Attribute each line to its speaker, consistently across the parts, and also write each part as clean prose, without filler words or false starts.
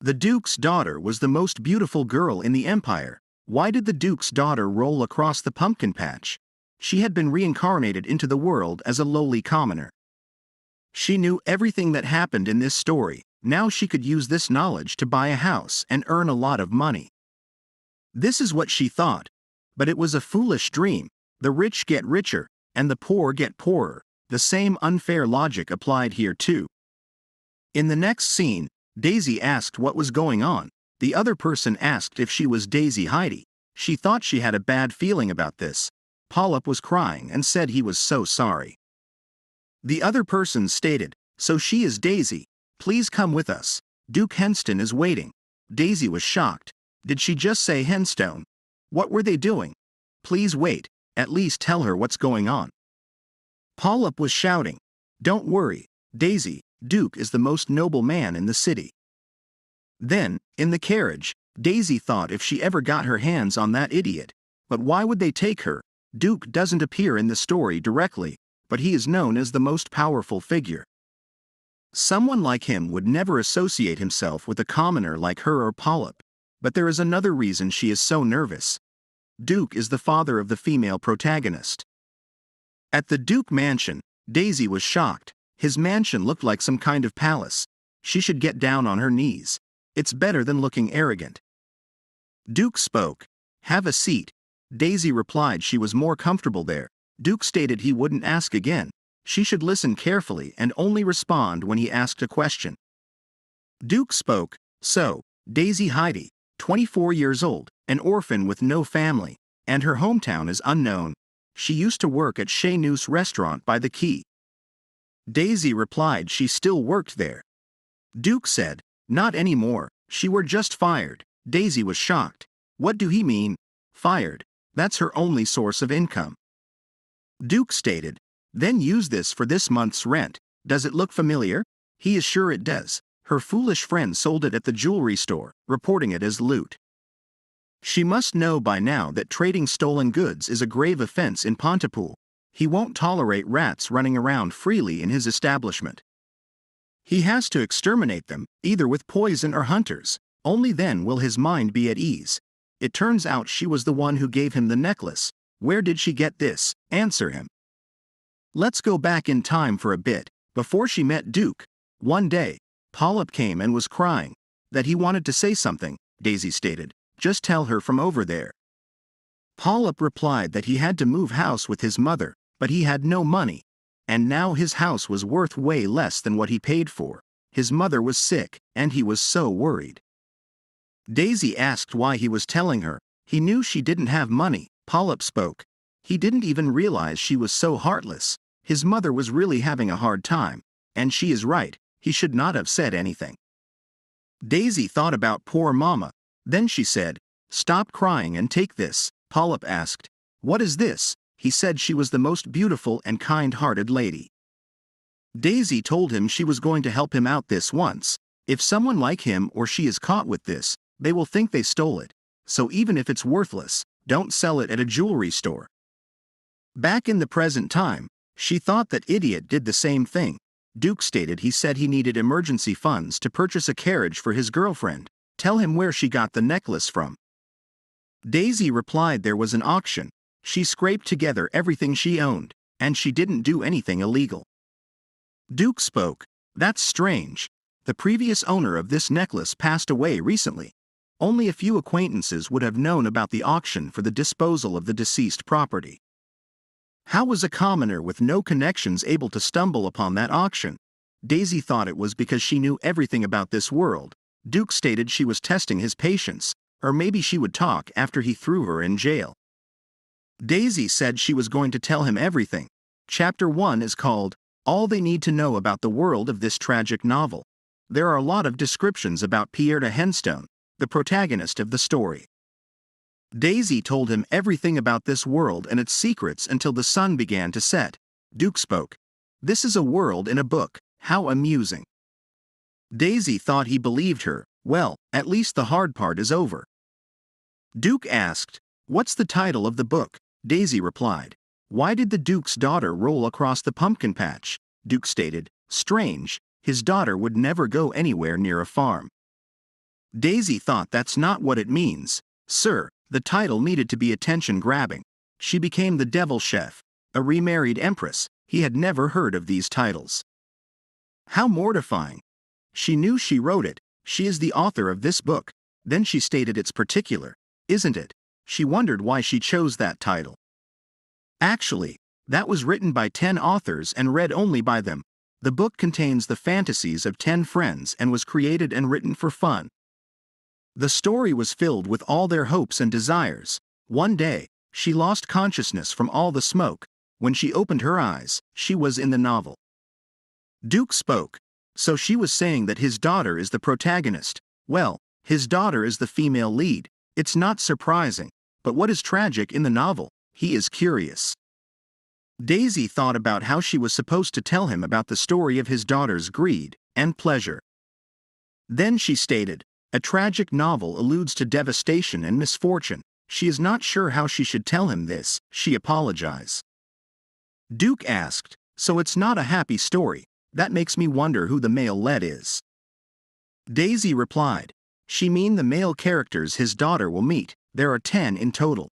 Speaker 1: The Duke's daughter was the most beautiful girl in the empire. Why did the Duke's daughter roll across the pumpkin patch? She had been reincarnated into the world as a lowly commoner. She knew everything that happened in this story. Now she could use this knowledge to buy a house and earn a lot of money. This is what she thought. But it was a foolish dream. The rich get richer, and the poor get poorer. The same unfair logic applied here too. In the next scene, Daisy asked what was going on. The other person asked if she was Daisy Heidi. She thought she had a bad feeling about this. Polyp was crying and said he was so sorry. The other person stated, "So she is Daisy. Please come with us. Duke Henston is waiting." Daisy was shocked. Did she just say Henstone? What were they doing? Please wait, at least tell her what's going on. Polyp was shouting, "Don't worry, Daisy, Duke is the most noble man in the city." Then, in the carriage, Daisy thought if she ever got her hands on that idiot. But why would they take her? Duke doesn't appear in the story directly, but he is known as the most powerful figure. Someone like him would never associate himself with a commoner like her or Polyp. But there is another reason she is so nervous. Duke is the father of the female protagonist. At the Duke mansion, Daisy was shocked. His mansion looked like some kind of palace. She should get down on her knees. It's better than looking arrogant. Duke spoke. "Have a seat." Daisy replied she was more comfortable there. Duke stated he wouldn't ask again. She should listen carefully and only respond when he asked a question. Duke spoke. "So, Daisy Heidi, 24 years old, an orphan with no family, and her hometown is unknown. She used to work at Chez Nous restaurant by the quay." Daisy replied she still worked there. Duke said, "Not anymore, she were just fired." Daisy was shocked. What do he mean? Fired? That's her only source of income. Duke stated, "Then use this for this month's rent. Does it look familiar?" He is sure it does. Her foolish friend sold it at the jewelry store, reporting it as loot. She must know by now that trading stolen goods is a grave offense in Pontypool. He won't tolerate rats running around freely in his establishment. He has to exterminate them, either with poison or hunters. Only then will his mind be at ease. It turns out she was the one who gave him the necklace. Where did she get this? Answer him. Let's go back in time for a bit. Before she met Duke, one day, Polyp came and was crying. That he wanted to say something, Daisy stated. "Just tell her from over there." Polyp replied that he had to move house with his mother, but he had no money. And now his house was worth way less than what he paid for. His mother was sick, and he was so worried. Daisy asked why he was telling her. He knew she didn't have money. Polyp spoke. He didn't even realize she was so heartless. His mother was really having a hard time. And she is right, he should not have said anything. Daisy thought about poor mama. Then she said, "Stop crying and take this." Polyp asked, "What is this?" He said she was the most beautiful and kind-hearted lady. Daisy told him she was going to help him out this once. If someone like him or she is caught with this, they will think they stole it. So even if it's worthless, don't sell it at a jewelry store. Back in the present time, she thought that idiot did the same thing. Duke stated he said he needed emergency funds to purchase a carriage for his girlfriend. Tell him where she got the necklace from. Daisy replied there was an auction. She scraped together everything she owned, and she didn't do anything illegal. Duke spoke. That's strange. The previous owner of this necklace passed away recently. Only a few acquaintances would have known about the auction for the disposal of the deceased property. How was a commoner with no connections able to stumble upon that auction? Daisy thought it was because she knew everything about this world. Duke stated she was testing his patience, or maybe she would talk after he threw her in jail. Daisy said she was going to tell him everything. Chapter 1 is called, All They Need to Know About the World of This Tragic Novel. There are a lot of descriptions about Pierre de Henstone, the protagonist of the story. Daisy told him everything about this world and its secrets until the sun began to set. Duke spoke. This is a world in a book. How amusing. Daisy thought he believed her. Well, at least the hard part is over. Duke asked, "What's the title of the book?" Daisy replied, "Why did the Duke's daughter roll across the pumpkin patch?" Duke stated, "Strange, his daughter would never go anywhere near a farm." Daisy thought that's not what it means. Sir, the title needed to be attention-grabbing. She became the Devil Chef, a remarried empress. He had never heard of these titles. How mortifying. She knew she wrote it. She is the author of this book. Then she stated it's particular, isn't it? She wondered why she chose that title. Actually, that was written by 10 authors and read only by them. The book contains the fantasies of 10 friends and was created and written for fun. The story was filled with all their hopes and desires. One day, she lost consciousness from all the smoke. When she opened her eyes, she was in the novel. Duke spoke. So she was saying that his daughter is the protagonist. Well, his daughter is the female lead. It's not surprising. But what is tragic in the novel? He is curious. Daisy thought about how she was supposed to tell him about the story of his daughter's greed and pleasure. Then she stated, a tragic novel alludes to devastation and misfortune. She is not sure how she should tell him this. She apologized. Duke asked, so it's not a happy story. That makes me wonder who the male lead is. Daisy replied, she mean the male characters his daughter will meet. There are 10 in total.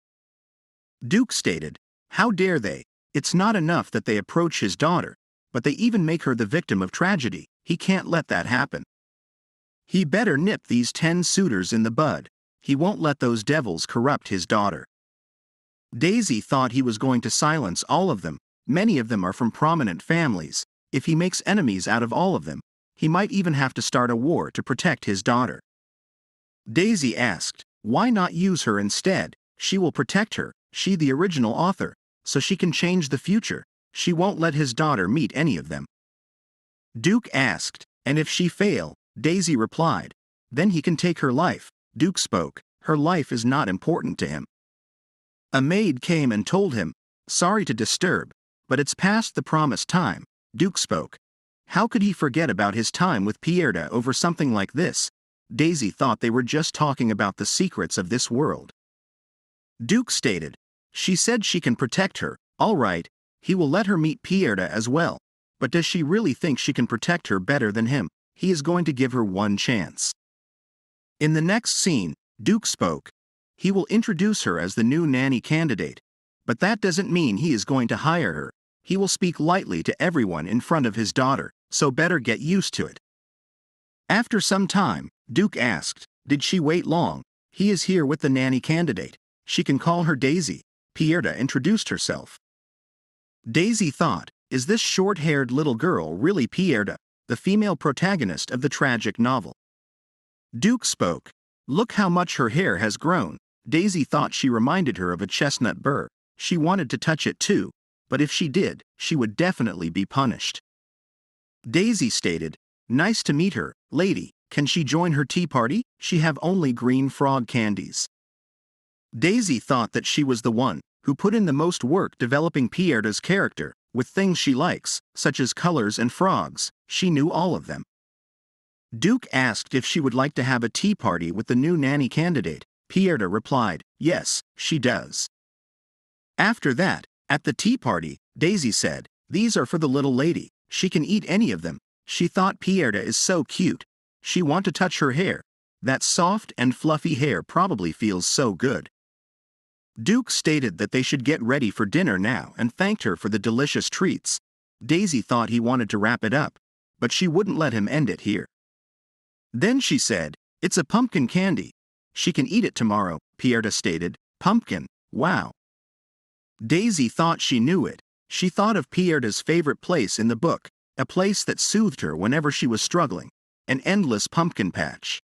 Speaker 1: Duke stated, how dare they? It's not enough that they approach his daughter, but they even make her the victim of tragedy. He can't let that happen. He better nip these 10 suitors in the bud. He won't let those devils corrupt his daughter. Daisy thought he was going to silence all of them. Many of them are from prominent families. If he makes enemies out of all of them, he might even have to start a war to protect his daughter. Daisy asked, why not use her instead? She will protect her, she the original author, so she can change the future. She won't let his daughter meet any of them. Duke asked, and if she fail? Daisy replied, then he can take her life. Duke spoke, her life is not important to him. A maid came and told him, sorry to disturb, but it's past the promised time. Duke spoke. How could he forget about his time with Pierda over something like this? Daisy thought they were just talking about the secrets of this world. Duke stated, she said she can protect her. All right, he will let her meet Pierda as well. But does she really think she can protect her better than him? He is going to give her one chance. In the next scene, Duke spoke. He will introduce her as the new nanny candidate. But that doesn't mean he is going to hire her. He will speak lightly to everyone in front of his daughter, so better get used to it. After some time, Duke asked, did she wait long? He is here with the nanny candidate. She can call her Daisy. Pierda introduced herself. Daisy thought, is this short-haired little girl really Pierda, the female protagonist of the tragic novel? Duke spoke. Look how much her hair has grown. Daisy thought she reminded her of a chestnut burr. She wanted to touch it too, but if she did, she would definitely be punished. Daisy stated, nice to meet her, lady. Can she join her tea party? She have only green frog candies. Daisy thought that she was the one who put in the most work developing Pierda's character, with things she likes, such as colors and frogs. She knew all of them. Duke asked if she would like to have a tea party with the new nanny candidate. Pierda replied, yes, she does. After that, at the tea party, Daisy said, these are for the little lady. She can eat any of them. She thought Pierda is so cute. She want to touch her hair. That soft and fluffy hair probably feels so good. Duke stated that they should get ready for dinner now and thanked her for the delicious treats. Daisy thought he wanted to wrap it up, but she wouldn't let him end it here. Then she said, it's a pumpkin candy. She can eat it tomorrow, Pierda stated. Pumpkin, wow. Daisy thought she knew it. She thought of Pierda's favorite place in the book, a place that soothed her whenever she was struggling, an endless pumpkin patch.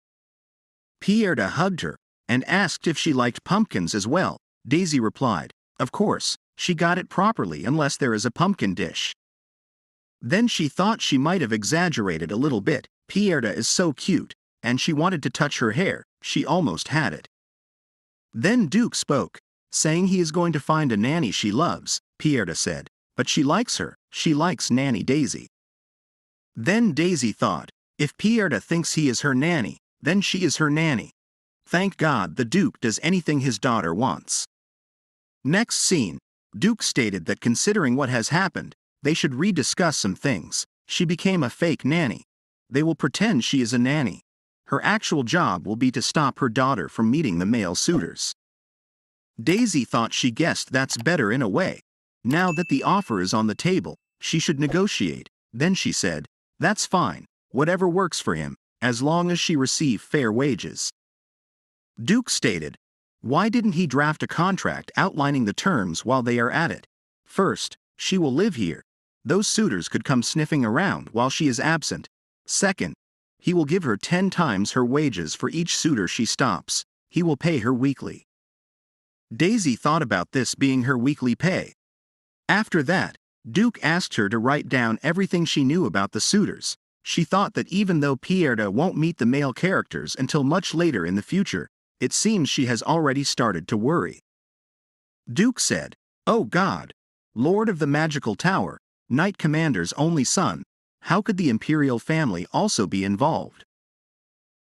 Speaker 1: Pierda hugged her and asked if she liked pumpkins as well. Daisy replied, of course, she got it properly unless there is a pumpkin dish. Then she thought she might have exaggerated a little bit. Pierda is so cute, and she wanted to touch her hair. She almost had it. Then Duke spoke, saying he is going to find a nanny she loves. Pierda said, but she likes her. She likes Nanny Daisy. Then Daisy thought, if Pierda thinks he is her nanny, then she is her nanny. Thank God the Duke does anything his daughter wants. Next scene, Duke stated that considering what has happened, they should rediscuss some things. She became a fake nanny. They will pretend she is a nanny. Her actual job will be to stop her daughter from meeting the male suitors. Daisy thought she guessed that's better in a way. Now that the offer is on the table, she should negotiate. Then she said, "That's fine, whatever works for him, as long as she receive fair wages." Duke stated, "Why didn't he draft a contract outlining the terms while they are at it? First, she will live here. Those suitors could come sniffing around while she is absent. Second, he will give her 10 times her wages for each suitor she stops. He will pay her weekly." Daisy thought about this being her weekly pay. After that, Duke asked her to write down everything she knew about the suitors. She thought that even though Pierda won't meet the male characters until much later in the future, it seems she has already started to worry. Duke said, "Oh God! Lord of the Magical Tower, Knight Commander's only son, how could the Imperial family also be involved?"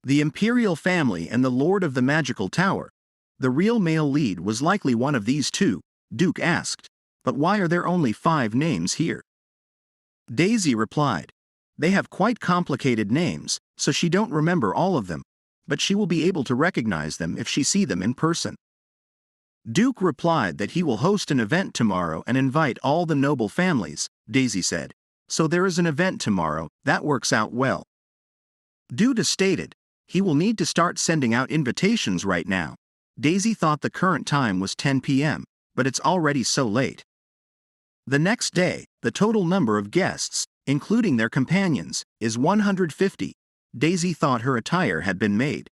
Speaker 1: The Imperial family and the Lord of the Magical Tower. The real male lead was likely one of these two, Duke asked. But why are there only 5 names here? Daisy replied, "They have quite complicated names, so she don't remember all of them, but she will be able to recognize them if she see them in person." Duke replied that he will host an event tomorrow and invite all the noble families, Daisy said. "So there is an event tomorrow, that works out well." Duda stated, "He will need to start sending out invitations right now." Daisy thought the current time was 10 p.m., but it's already so late. The next day, the total number of guests, including their companions, is 150. Daisy thought her attire had been made.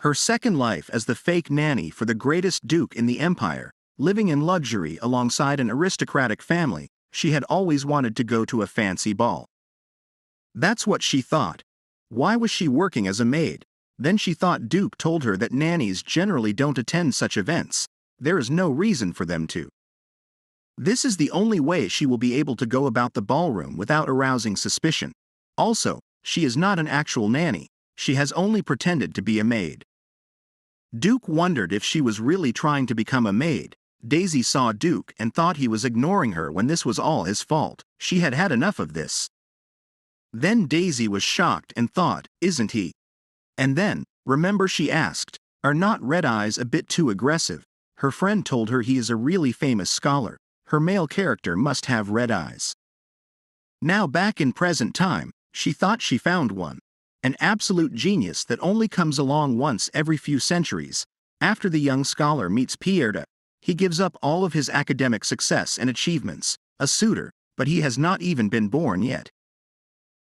Speaker 1: Her second life as the fake nanny for the greatest duke in the empire, living in luxury alongside an aristocratic family, she had always wanted to go to a fancy ball. That's what she thought. Why was she working as a maid? Then she thought Duke told her that nannies generally don't attend such events. There is no reason for them to. This is the only way she will be able to go about the ballroom without arousing suspicion. Also, she is not an actual nanny, she has only pretended to be a maid. Duke wondered if she was really trying to become a maid. Daisy saw Duke and thought he was ignoring her when this was all his fault. She had had enough of this. Then Daisy was shocked and thought, "Isn't he?" And then, remember, she asked, "Are not red eyes a bit too aggressive?" Her friend told her he is a really famous scholar. Her male character must have red eyes. Now back in present time, she thought she found one. An absolute genius that only comes along once every few centuries. After the young scholar meets Pierda, he gives up all of his academic success and achievements, a suitor, but he has not even been born yet.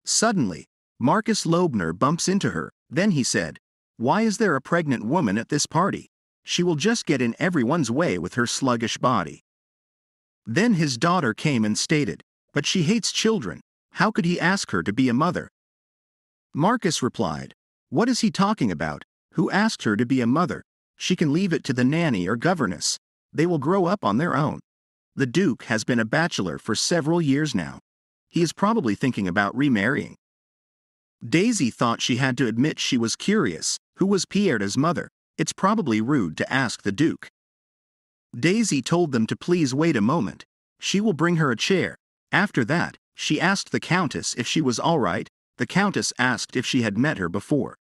Speaker 1: Suddenly, Marcus Loebner bumps into her. Then he said, "Why is there a pregnant woman at this party? She will just get in everyone's way with her sluggish body." Then his daughter came and stated, "But she hates children. How could he ask her to be a mother?" Marcus replied, "What is he talking about? Who asked her to be a mother? She can leave it to the nanny or governess. They will grow up on their own." The Duke has been a bachelor for several years now. He is probably thinking about remarrying. Daisy thought she had to admit she was curious. Who was Pierda's mother? It's probably rude to ask the Duke. Daisy told them to please wait a moment. She will bring her a chair. After that, she asked the Countess if she was all right. The Countess asked if she had met her before.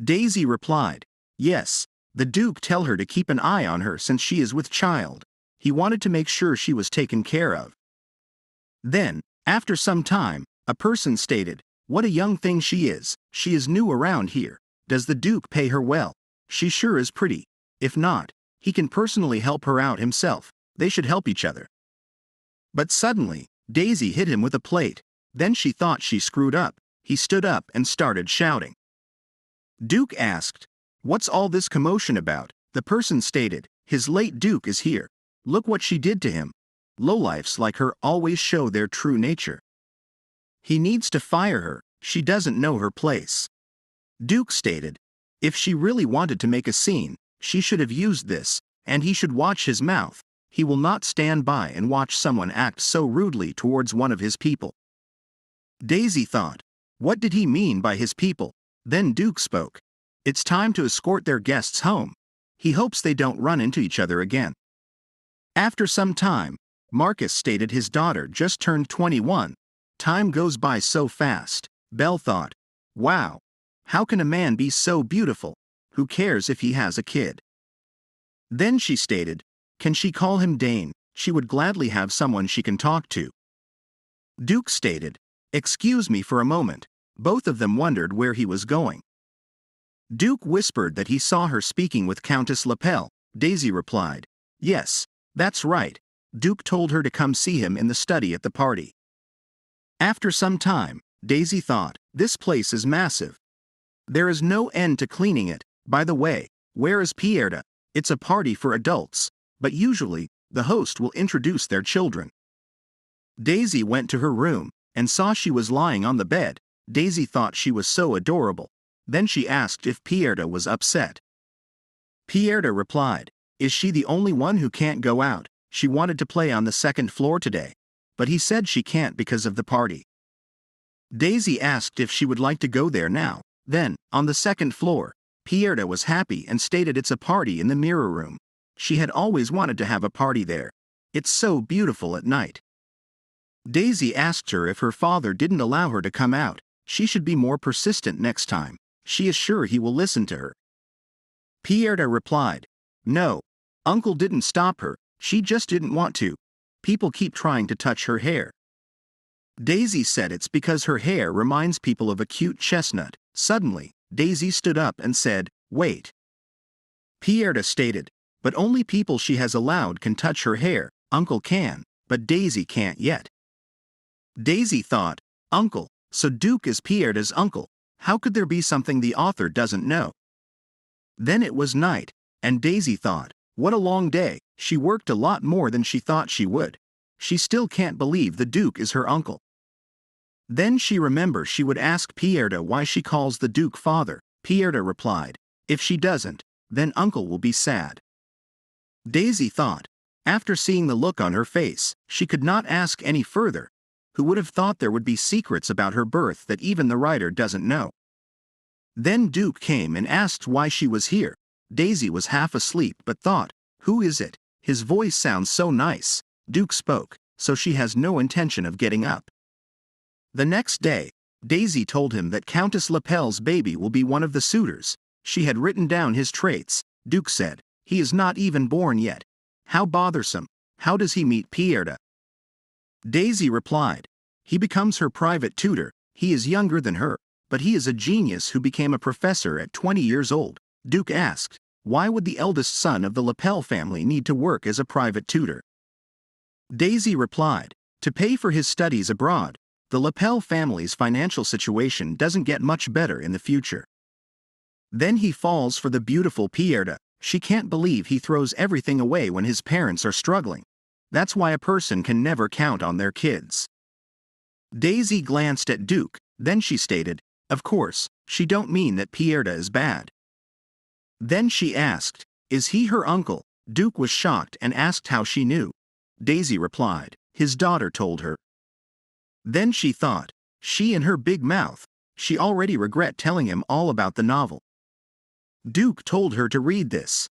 Speaker 1: Daisy replied, "Yes, the Duke tell her to keep an eye on her since she is with child. He wanted to make sure she was taken care of." Then, after some time, a person stated, "What a young thing she is new around here. Does the Duke pay her well? She sure is pretty. If not, he can personally help her out himself. They should help each other." But suddenly, Daisy hit him with a plate. Then she thought she screwed up. He stood up and started shouting. Duke asked, "What's all this commotion about?" The person stated, "His late Duke is here. Look what she did to him." Lowlifes like her always show their true nature. He needs to fire her. She doesn't know her place. Duke stated, if she really wanted to make a scene, she should have used this, and he should watch his mouth. He will not stand by and watch someone act so rudely towards one of his people. Daisy thought, what did he mean by his people? Then Duke spoke. It's time to escort their guests home. He hopes they don't run into each other again. After some time, Marcus stated his daughter just turned 21. Time goes by so fast. Belle thought, wow, How can a man be so beautiful? Who cares if he has a kid? Then she stated, can she call him Dane? She would gladly have someone she can talk to. Duke stated, excuse me for a moment. Both of them wondered where he was going. Duke whispered that he saw her speaking with Countess Lapel. Daisy replied, yes, that's right. Duke told her to come see him in the study at the party. After some time, Daisy thought, this place is massive. There is no end to cleaning it. By the way, where is Pierda? It's a party for adults, but usually, the host will introduce their children. Daisy went to her room, and saw she was lying on the bed. Daisy thought she was so adorable. Then she asked if Pierda was upset. Pierda replied, is she the only one who can't go out? She wanted to play on the second floor today, but he said she can't because of the party. Daisy asked if she would like to go there now. Then, on the second floor, Pierda was happy and stated it's a party in the mirror room. She had always wanted to have a party there. It's so beautiful at night. Daisy asked her if her father didn't allow her to come out. She should be more persistent next time. She is sure he will listen to her. Pierda replied, no, Uncle didn't stop her, she just didn't want to. People keep trying to touch her hair. Daisy said it's because her hair reminds people of a cute chestnut. Suddenly, Daisy stood up and said, wait. Pierda stated, but only people she has allowed can touch her hair. Uncle can, but Daisy can't yet. Daisy thought, Uncle, so Duke is Pierda's uncle. How could there be something the author doesn't know? Then it was night, and Daisy thought, what a long day. She worked a lot more than she thought she would. She still can't believe the Duke is her uncle. Then she remembers she would ask Pierda why she calls the Duke father. Pierda replied, if she doesn't, then Uncle will be sad. Daisy thought, after seeing the look on her face, she could not ask any further. Who would have thought there would be secrets about her birth that even the writer doesn't know? Then Duke came and asked why she was here. Daisy was half asleep but thought, who is it? His voice sounds so nice. Duke spoke, so she has no intention of getting up. The next day, Daisy told him that Countess Lapel's baby will be one of the suitors. She had written down his traits. Duke said, he is not even born yet. How bothersome. How does he meet Pierda? Daisy replied, he becomes her private tutor. He is younger than her, but he is a genius who became a professor at 20 years old. Duke asked, why would the eldest son of the Lapel family need to work as a private tutor? Daisy replied, to pay for his studies abroad. The Lapel family's financial situation doesn't get much better in the future. Then he falls for the beautiful Pierda. She can't believe he throws everything away when his parents are struggling. That's why a person can never count on their kids. Daisy glanced at Duke, then she stated, of course, she don't mean that Pierda is bad. Then she asked, is he her uncle? Duke was shocked and asked how she knew. Daisy replied, his daughter told her. Then she thought, she and her big mouth, she already regret telling him all about the novel. Duke told her to read this.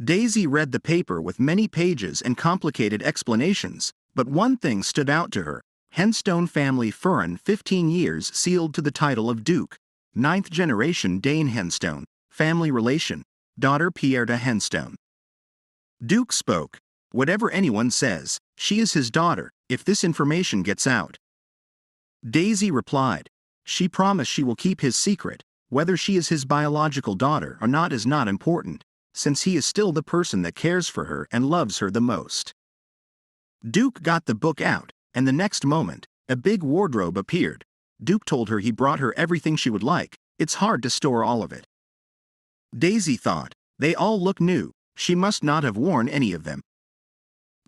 Speaker 1: Daisy read the paper with many pages and complicated explanations, but one thing stood out to her. Henstone family Furin 15 years sealed to the title of Duke. 9th generation Dane Henstone, family relation, daughter Pierda Henstone. Duke spoke, whatever anyone says, she is his daughter, if this information gets out. Daisy replied, she promised she will keep his secret. Whether she is his biological daughter or not is not important, since he is still the person that cares for her and loves her the most. Duke got the book out, and the next moment, a big wardrobe appeared. Duke told her he brought her everything she would like. It's hard to store all of it. Daisy thought, they all look new. She must not have worn any of them.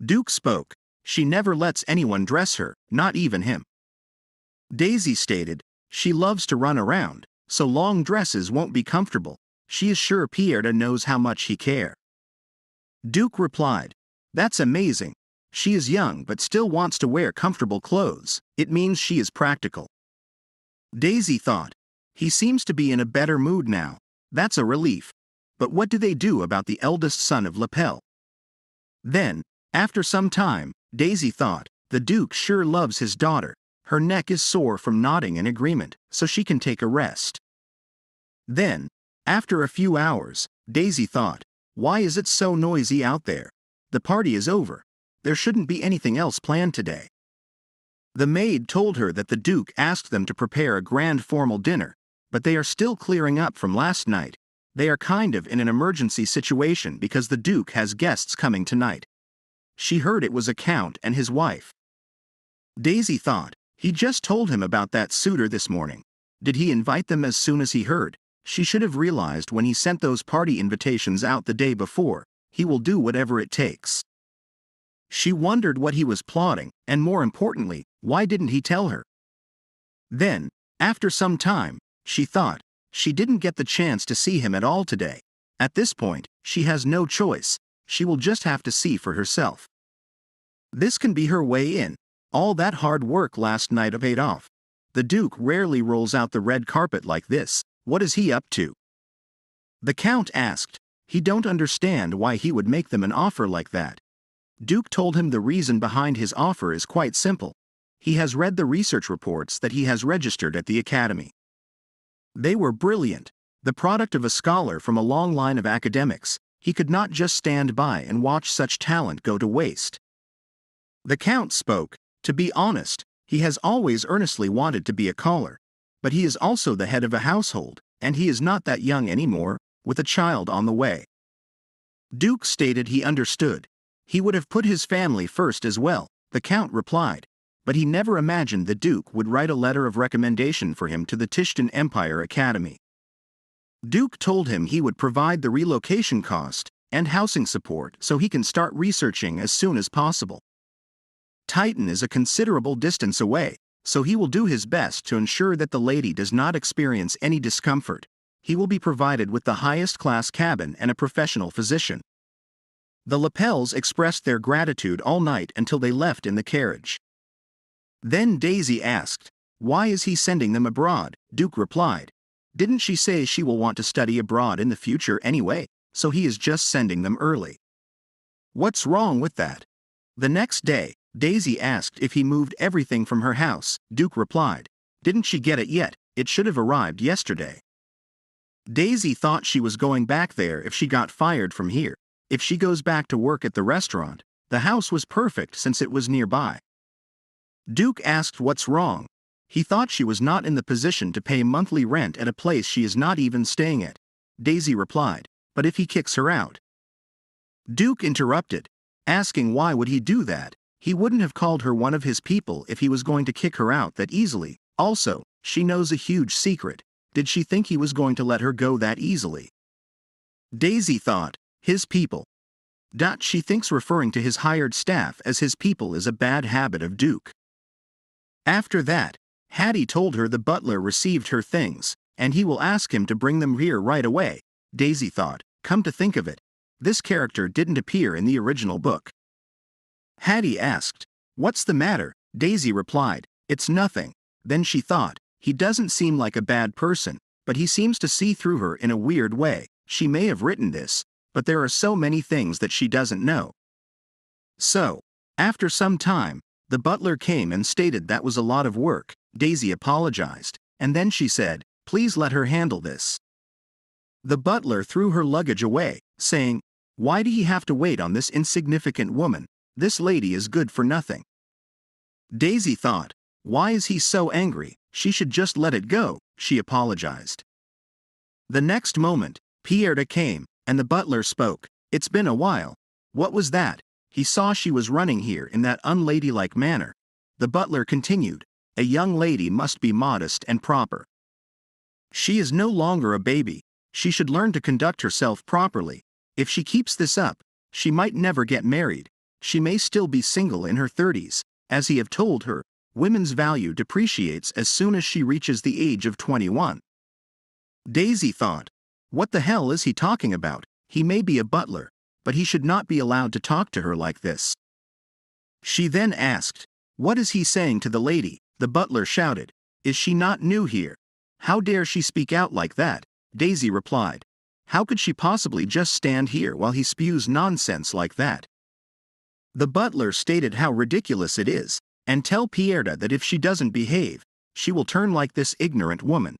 Speaker 1: Duke spoke, she never lets anyone dress her, not even him. Daisy stated, she loves to run around, so long dresses won't be comfortable. She is sure Pierda knows how much he cares. Duke replied, that's amazing. She is young but still wants to wear comfortable clothes. It means she is practical. Daisy thought, he seems to be in a better mood now. That's a relief. But what do they do about the eldest son of Lapel? Then, after some time, Daisy thought, the Duke sure loves his daughter. Her neck is sore from nodding in agreement, so she can take a rest. Then, after a few hours, Daisy thought, why is it so noisy out there? The party is over. There shouldn't be anything else planned today. The maid told her that the Duke asked them to prepare a grand formal dinner, but they are still clearing up from last night. They are kind of in an emergency situation because the Duke has guests coming tonight. She heard it was a count and his wife. Daisy thought, he just told him about that suitor this morning. Did he invite them as soon as he heard? She should have realized when he sent those party invitations out the day before, he will do whatever it takes. She wondered what he was plotting, and more importantly, why didn't he tell her? Then, after some time, she thought, she didn't get the chance to see him at all today. At this point, she has no choice. She will just have to see for herself. This can be her way in. All that hard work last night paid off. The Duke rarely rolls out the red carpet like this. What is he up to? The Count asked. He don't understand why he would make them an offer like that. Duke told him the reason behind his offer is quite simple. He has read the research reports that he has registered at the academy. They were brilliant, the product of a scholar from a long line of academics. He could not just stand by and watch such talent go to waste. The Count spoke. To be honest, he has always earnestly wanted to be a caller. But he is also the head of a household, and he is not that young anymore, with a child on the way. Duke stated he understood. He would have put his family first as well, the Count replied, but he never imagined the Duke would write a letter of recommendation for him to the Tishtan Empire Academy. Duke told him he would provide the relocation cost and housing support so he can start researching as soon as possible. Titan is a considerable distance away, so he will do his best to ensure that the lady does not experience any discomfort. He will be provided with the highest class cabin and a professional physician. The Lapels expressed their gratitude all night until they left in the carriage. Then Daisy asked, why is he sending them abroad? Duke replied, didn't she say she will want to study abroad in the future anyway, so he is just sending them early. What's wrong with that? The next day, Daisy asked if he moved everything from her house. Duke replied, didn't she get it yet? It should have arrived yesterday. Daisy thought she was going back there if she got fired from here. If she goes back to work at the restaurant, the house was perfect since it was nearby. Duke asked what's wrong. He thought she was not in the position to pay monthly rent at a place she is not even staying at. Daisy replied, but if he kicks her out? Duke interrupted, asking why would he do that? He wouldn't have called her one of his people if he was going to kick her out that easily. Also, she knows a huge secret. Did she think he was going to let her go that easily? Daisy thought, his people. She thinks referring to his hired staff as his people is a bad habit of Duke. After that, Hattie told her the butler received her things, and he will ask him to bring them here right away. Daisy thought, come to think of it, this character didn't appear in the original book. Hattie asked, what's the matter? Daisy replied, it's nothing. Then she thought, he doesn't seem like a bad person, but he seems to see through her in a weird way. She may have written this, but there are so many things that she doesn't know. So, after some time, the butler came and stated that was a lot of work. Daisy apologized, and then she said, please let her handle this. The butler threw her luggage away, saying, why do he have to wait on this insignificant woman? This lady is good for nothing. Daisy thought, why is he so angry? She should just let it go. She apologized. The next moment, Pierre came, and the butler spoke. It's been a while. What was that? He saw she was running here in that unladylike manner. The butler continued, a young lady must be modest and proper. She is no longer a baby. She should learn to conduct herself properly. If she keeps this up, she might never get married. She may still be single in her 30s. As he have told her, women's value depreciates as soon as she reaches the age of 21. Daisy thought, what the hell is he talking about? He may be a butler, but he should not be allowed to talk to her like this. She then asked, what is he saying to the lady? The butler shouted, is she not new here? How dare she speak out like that? Daisy replied, how could she possibly just stand here while he spews nonsense like that? The butler stated how ridiculous it is, and tell Pierre that if she doesn't behave, she will turn like this ignorant woman.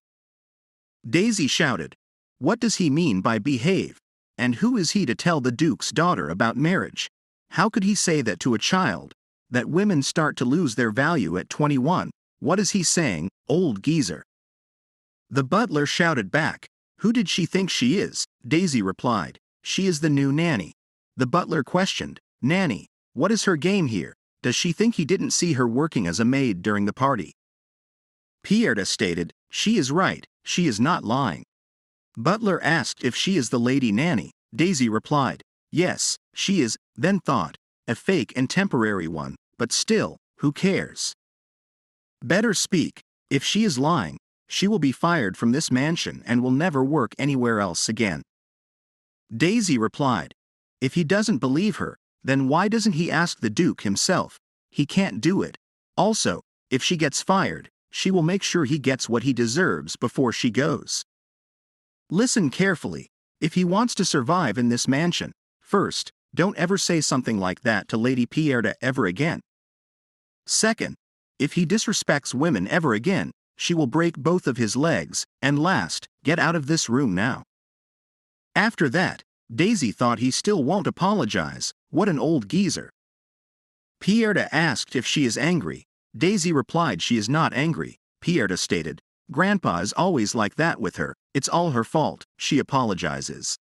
Speaker 1: Daisy shouted. What does he mean by behave? And who is he to tell the Duke's daughter about marriage? How could he say that to a child? That women start to lose their value at 21. What is he saying, old geezer? The butler shouted back. Who did she think she is? Daisy replied. She is the new nanny. The butler questioned. Nanny, what is her game here? Does she think he didn't see her working as a maid during the party? Pierre stated. She is right, she is not lying. Butler asked if she is the lady nanny. Daisy replied. Yes, she is, then thought. A fake and temporary one, but still, who cares? Better speak. If she is lying, she will be fired from this mansion and will never work anywhere else again. Daisy replied. If he doesn't believe her, then why doesn't he ask the Duke himself? He can't do it. Also, if she gets fired, she will make sure he gets what he deserves before she goes. Listen carefully. If he wants to survive in this mansion, first, don't ever say something like that to Lady Pierre ever again. Second, if he disrespects women ever again, she will break both of his legs, and last, get out of this room now. After that, Daisy thought he still won't apologize. What an old geezer. Pierre asked if she is angry. Daisy replied she is not angry. Pierre stated. Grandpa is always like that with her, it's all her fault, she apologizes.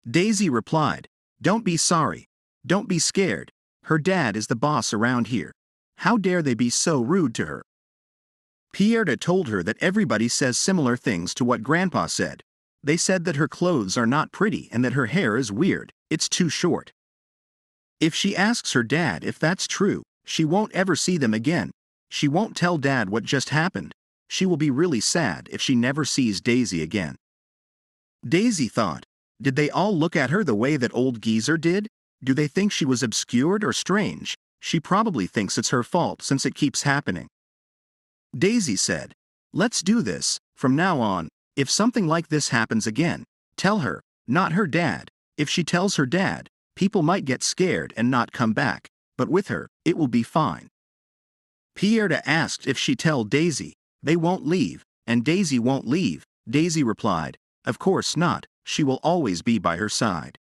Speaker 1: Daisy replied. Don't be sorry. Don't be scared. Her dad is the boss around here. How dare they be so rude to her? Pierre told her that everybody says similar things to what Grandpa said. They said that her clothes are not pretty and that her hair is weird, it's too short. If she asks her dad if that's true, she won't ever see them again. She won't tell Dad what just happened. She will be really sad if she never sees Daisy again. Daisy thought, did they all look at her the way that old geezer did? Do they think she was obscured or strange? She probably thinks it's her fault since it keeps happening. Daisy said, let's do this, from now on, if something like this happens again, tell her, not her dad. If she tells her dad, people might get scared and not come back, but with her, it will be fine. Pierre asked if she tell Daisy, they won't leave, and Daisy won't leave. Daisy replied, of course not, she will always be by her side.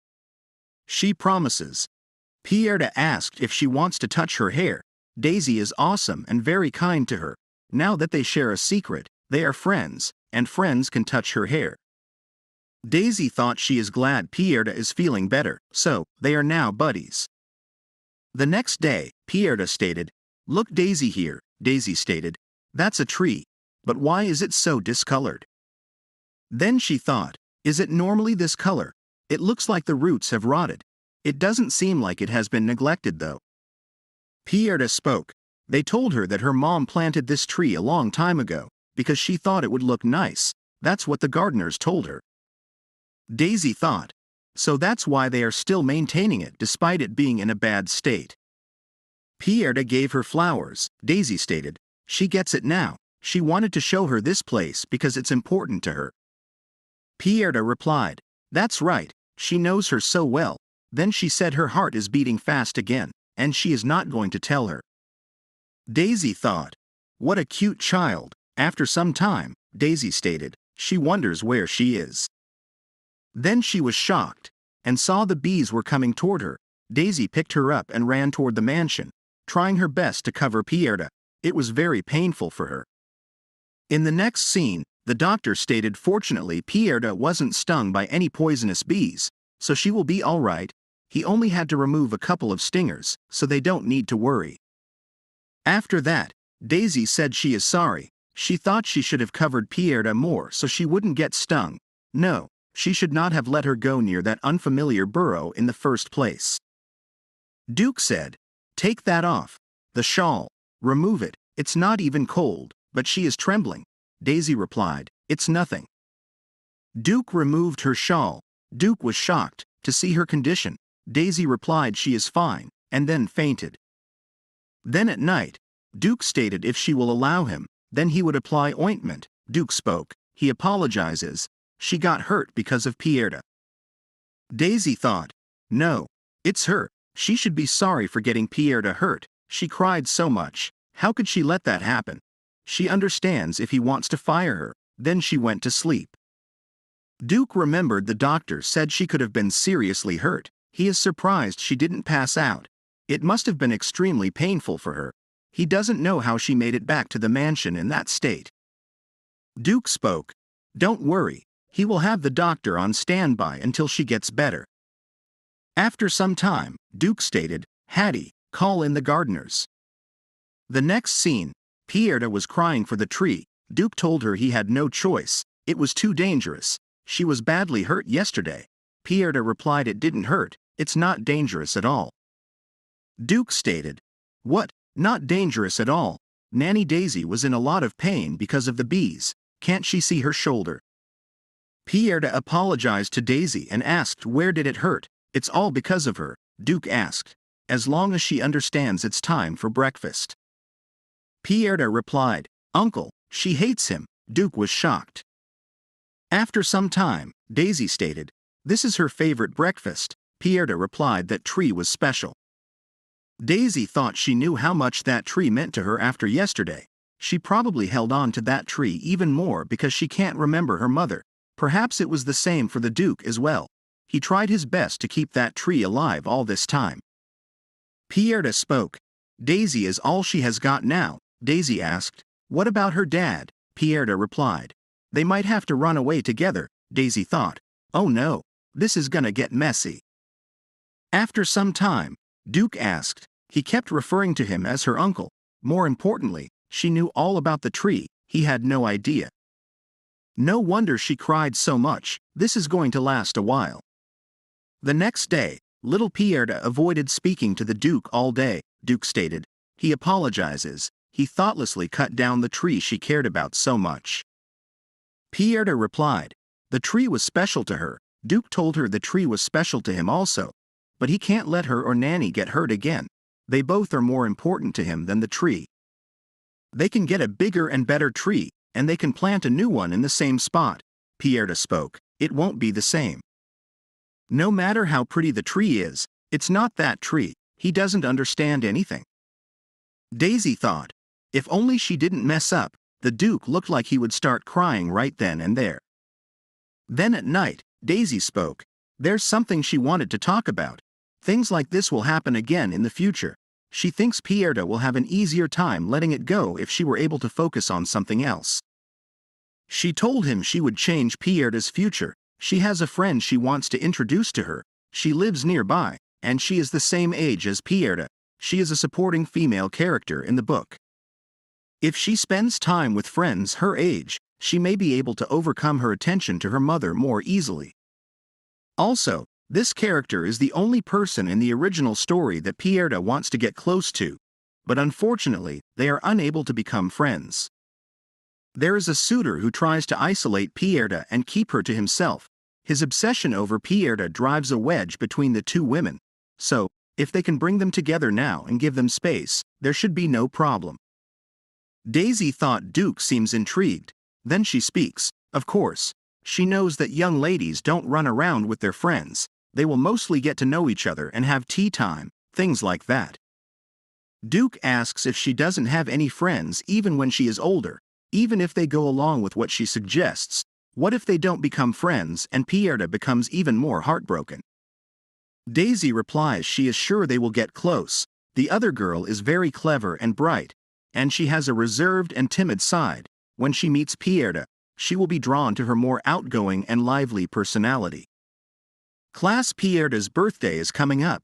Speaker 1: She promises. Pierre asked if she wants to touch her hair. Daisy is awesome and very kind to her. Now that they share a secret, they are friends, and friends can touch her hair. Daisy thought she is glad Pierre is feeling better, so they are now buddies. The next day, Pierre stated, look Daisy here. Daisy stated, that's a tree, but why is it so discolored? Then she thought, is it normally this color? It looks like the roots have rotted. It doesn't seem like it has been neglected though. Pierre spoke. They told her that her mom planted this tree a long time ago, because she thought it would look nice. That's what the gardeners told her. Daisy thought, so that's why they are still maintaining it despite it being in a bad state. Pierre gave her flowers. Daisy stated, she gets it now. She wanted to show her this place because it's important to her. Pierre replied, that's right, she knows her so well. Then she said her heart is beating fast again, and she is not going to tell her. Daisy thought, what a cute child. After some time, Daisy stated, she wonders where she is. Then she was shocked, and saw the bees were coming toward her. Daisy picked her up and ran toward the mansion, trying her best to cover Pierre. It was very painful for her. In the next scene, the doctor stated fortunately Pierre wasn't stung by any poisonous bees, so she will be all right. He only had to remove a couple of stingers, so they don't need to worry. After that, Daisy said she is sorry. She thought she should have covered Pierre more so she wouldn't get stung. No, she should not have let her go near that unfamiliar burrow in the first place. Duke said, take that off. The shawl. Remove it. It's not even cold, but she is trembling. Daisy replied, it's nothing. Duke removed her shawl. Duke was shocked to see her condition. Daisy replied she is fine, and then fainted. Then at night, Duke stated if she will allow him, then he would apply ointment. Duke spoke, he apologizes. She got hurt because of Pierre. Daisy thought, no, it's her. She should be sorry for getting Pierre hurt. She cried so much. How could she let that happen? She understands if he wants to fire her, then she went to sleep. Duke remembered the doctor said she could have been seriously hurt. He is surprised she didn't pass out. It must have been extremely painful for her. He doesn't know how she made it back to the mansion in that state. Duke spoke. Don't worry, he will have the doctor on standby until she gets better. After some time, Duke stated, Hattie, call in the gardeners. The next scene, Pierda was crying for the tree. Duke told her he had no choice. It was too dangerous. She was badly hurt yesterday. Pierda replied it didn't hurt, it's not dangerous at all. Duke stated, What, not dangerous at all? Nanny Daisy was in a lot of pain because of the bees. Can't she see her shoulder? Pierda apologized to Daisy and asked where did it hurt. It's all because of her, Duke asked. As long as she understands it's time for breakfast. Pierda replied, Uncle, she hates him. Duke was shocked. After some time, Daisy stated, This is her favorite breakfast. Pierda replied that tree was special. Daisy thought she knew how much that tree meant to her after yesterday. She probably held on to that tree even more because she can't remember her mother. Perhaps it was the same for the Duke as well. He tried his best to keep that tree alive all this time. Pierda spoke. Daisy is all she has got now. Daisy asked, What about her dad? Pierda replied, They might have to run away together. Daisy thought, Oh no, this is gonna get messy. After some time, Duke asked. He kept referring to him as her uncle. More importantly, she knew all about the tree. He had no idea. No wonder she cried so much. This is going to last a while. The next day, little Pierda avoided speaking to the Duke all day. Duke stated, He apologizes. He thoughtlessly cut down the tree she cared about so much. Pierda replied, The tree was special to her. Duke told her the tree was special to him also. But he can't let her or Nanny get hurt again. They both are more important to him than the tree. They can get a bigger and better tree, and they can plant a new one in the same spot. Pierda spoke. It won't be the same. No matter how pretty the tree is, it's not that tree. He doesn't understand anything. Daisy thought, if only she didn't mess up, the Duke looked like he would start crying right then and there. Then at night, Daisy spoke. There's something she wanted to talk about. Things like this will happen again in the future. She thinks Pierda will have an easier time letting it go if she were able to focus on something else. She told him she would change Pierda's future. She has a friend she wants to introduce to her. She lives nearby, and she is the same age as Pierda. She is a supporting female character in the book. If she spends time with friends her age, she may be able to overcome her attention to her mother more easily. Also, this character is the only person in the original story that Pierda wants to get close to, but unfortunately, they are unable to become friends. There is a suitor who tries to isolate Pierda and keep her to himself. His obsession over Pierda drives a wedge between the two women, so, if they can bring them together now and give them space, there should be no problem. Daisy thought Duke seems intrigued. Then she speaks. Of course, she knows that young ladies don't run around with their friends. They will mostly get to know each other and have tea time, things like that. Duke asks if she doesn't have any friends even when she is older, even if they go along with what she suggests. What if they don't become friends and Pierda becomes even more heartbroken? Daisy replies she is sure they will get close. The other girl is very clever and bright, and she has a reserved and timid side. When she meets Pierda, she will be drawn to her more outgoing and lively personality. Class Pierda's birthday is coming up.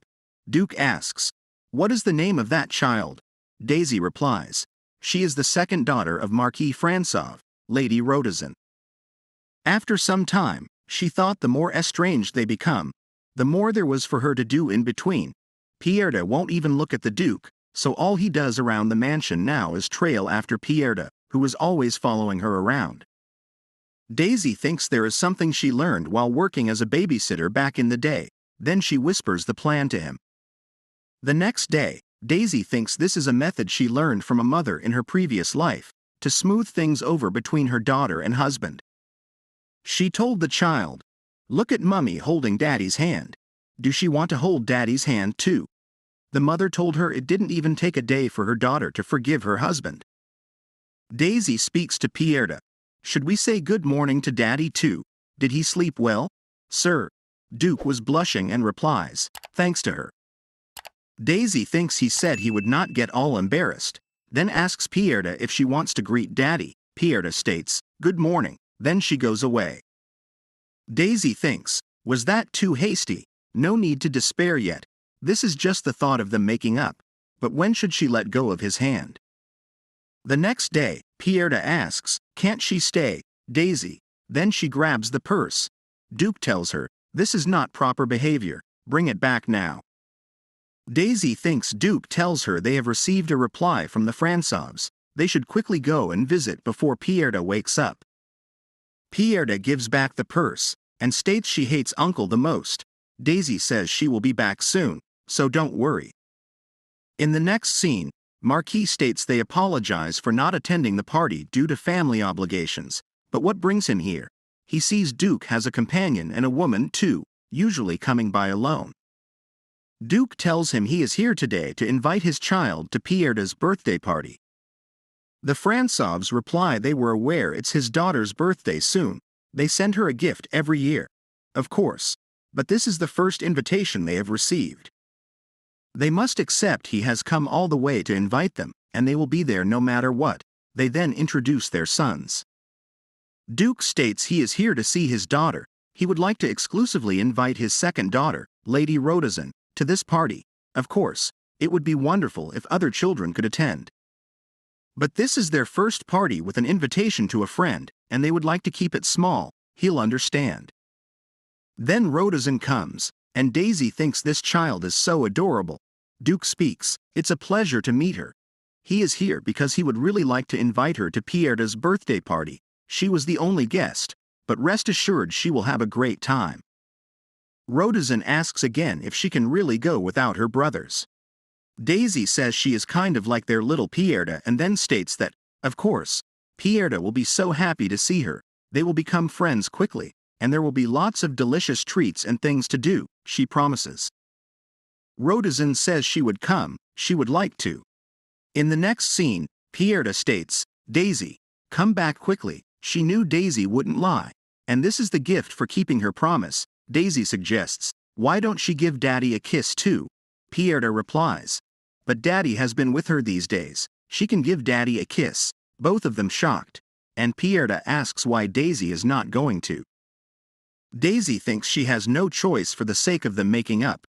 Speaker 1: Duke asks, What is the name of that child? Daisy replies, She is the second daughter of Marquis Francois, Lady Rhodazin. After some time, she thought the more estranged they become, the more there was for her to do in between. Pierda won't even look at the Duke, so all he does around the mansion now is trail after Pierda, who is always following her around. Daisy thinks there is something she learned while working as a babysitter back in the day, then she whispers the plan to him. The next day, Daisy thinks this is a method she learned from a mother in her previous life, to smooth things over between her daughter and husband. She told the child, Look at Mummy holding Daddy's hand. Do she want to hold Daddy's hand too? The mother told her it didn't even take a day for her daughter to forgive her husband. Daisy speaks to Pierda. Should we say good morning to Daddy too? Did he sleep well? Sir. Duke was blushing and replies, thanks to her. Daisy thinks he said he would not get all embarrassed, then asks Pierda if she wants to greet Daddy. Pierda states, good morning, then she goes away. Daisy thinks, was that too hasty? No need to despair yet. This is just the thought of them making up. But when should she let go of his hand? The next day, Pierda asks, can't she stay, Daisy? Then she grabs the purse. Duke tells her, this is not proper behavior, bring it back now. Daisy thinks Duke tells her they have received a reply from the Francois. They should quickly go and visit before Pierda wakes up. Pierda gives back the purse, and states she hates Uncle the most. Daisy says she will be back soon, so don't worry. In the next scene, Marquis states they apologize for not attending the party due to family obligations, but what brings him here? He sees Duke has a companion and a woman too, usually coming by alone. Duke tells him he is here today to invite his child to Pierda's birthday party. The Francois reply they were aware it's his daughter's birthday soon. They send her a gift every year. Of course. But this is the first invitation they have received. They must accept he has come all the way to invite them, and they will be there no matter what. They then introduce their sons. Duke states he is here to see his daughter. He would like to exclusively invite his second daughter, Lady Rhodazin, to this party. Of course, it would be wonderful if other children could attend. But this is their first party with an invitation to a friend, and they would like to keep it small. He'll understand. Then Rhodazin comes, and Daisy thinks this child is so adorable. Duke speaks, it's a pleasure to meet her. He is here because he would really like to invite her to Pierda's birthday party. She was the only guest, but rest assured she will have a great time. Rhodazin asks again if she can really go without her brothers. Daisy says she is kind of like their little Pierda and then states that, of course, Pierda will be so happy to see her. They will become friends quickly, and there will be lots of delicious treats and things to do, she promises. Rhodazin says she would come, she would like to. In the next scene, Pierda states, Daisy, come back quickly. She knew Daisy wouldn't lie, and this is the gift for keeping her promise. Daisy suggests, why don't she give Daddy a kiss too? Pierda replies, but Daddy has been with her these days. She can give Daddy a kiss. Both of them shocked, and Pierda asks why Daisy is not going to. Daisy thinks she has no choice for the sake of them making up.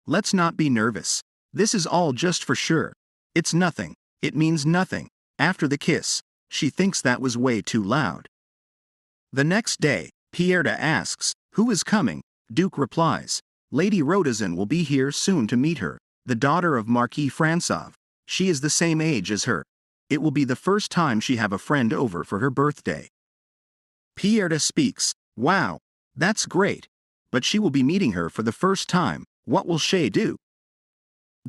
Speaker 1: Let's not be nervous. This is all just for sure. It's nothing. It means nothing. After the kiss, she thinks that was way too loud. The next day, Pierda asks, who is coming? Duke replies, Lady Rhodazin will be here soon to meet her, the daughter of Marquis Francois. She is the same age as her. It will be the first time she have a friend over for her birthday. Pierda speaks, wow, that's great. But she will be meeting her for the first time. What will she do?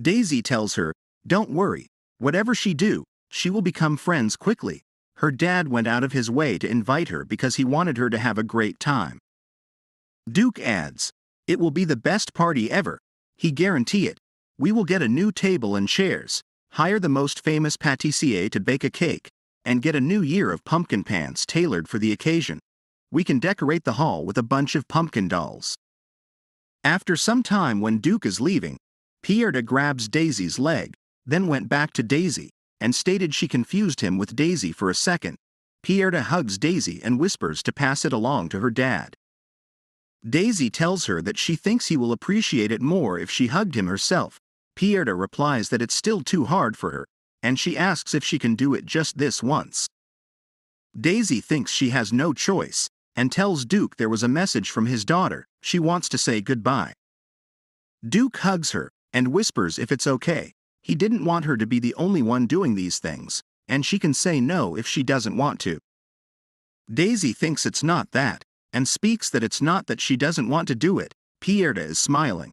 Speaker 1: Daisy tells her, don't worry. Whatever she do, she will become friends quickly. Her dad went out of his way to invite her because he wanted her to have a great time. Duke adds, it will be the best party ever. He guarantee it. We will get a new table and chairs, hire the most famous pâtissier to bake a cake, and get a new year of pumpkin pants tailored for the occasion. We can decorate the hall with a bunch of pumpkin dolls. After some time when Duke is leaving, Pierda grabs Daisy's leg, then went back to Daisy, and stated she confused him with Daisy for a second. Pierda hugs Daisy and whispers to pass it along to her dad. Daisy tells her that she thinks he will appreciate it more if she hugged him herself. Pierda replies that it's still too hard for her, and she asks if she can do it just this once. Daisy thinks she has no choice, and tells Duke there was a message from his daughter. She wants to say goodbye. Duke hugs her, and whispers if it's okay. He didn't want her to be the only one doing these things, and she can say no if she doesn't want to. Daisy thinks it's not that, and speaks that it's not that she doesn't want to do it. Pierda is smiling.